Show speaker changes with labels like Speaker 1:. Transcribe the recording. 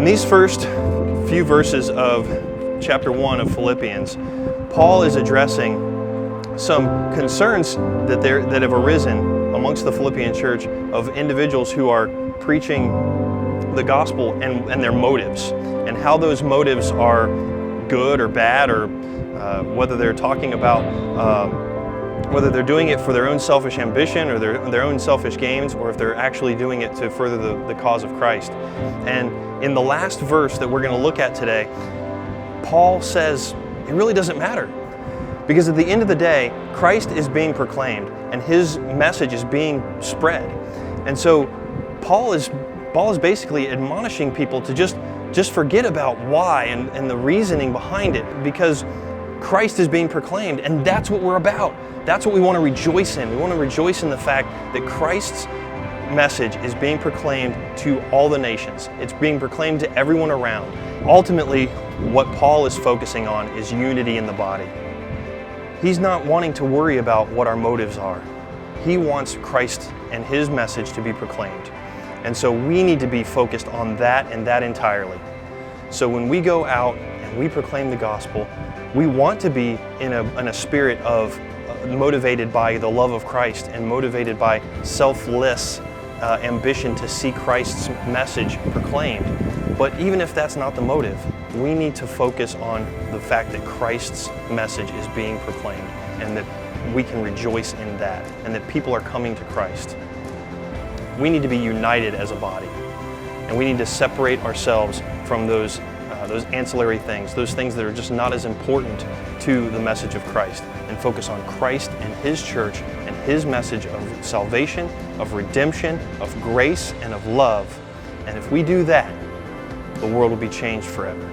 Speaker 1: In these first few verses of chapter 1 of Philippians, Paul is addressing some concerns that have arisen amongst the Philippian church of individuals who are preaching the gospel and their motives, and how those motives are good or bad, or whether they're talking about whether they're doing it for their own selfish ambition or their own selfish gains, or if they're actually doing it to further the cause of Christ. And in the last verse that we're going to look at today, Paul says it really doesn't matter, because at the end of the day, Christ is being proclaimed and his message is being spread. And so Paul is basically admonishing people to just forget about why and the reasoning behind it, because Christ is being proclaimed, and that's what we're about. That's what we want to rejoice in. We want to rejoice in the fact that Christ's message is being proclaimed to all the nations. It's being proclaimed to everyone around. Ultimately, what Paul is focusing on is unity in the body. He's not wanting to worry about what our motives are. He wants Christ and his message to be proclaimed. And so we need to be focused on that, and that entirely. So when we go out and we proclaim the gospel, we want to be in a spirit of motivated by the love of Christ and motivated by selfless ambition to see Christ's message proclaimed. But even if that's not the motive, we need to focus on the fact that Christ's message is being proclaimed, and that we can rejoice in that, and that people are coming to Christ. We need to be united as a body, and we need to separate ourselves from those ancillary things, those things that are just not as important to the message of Christ, and focus on Christ and his church and his message of salvation, of redemption, of grace, and of love. And if we do that, the world will be changed forever.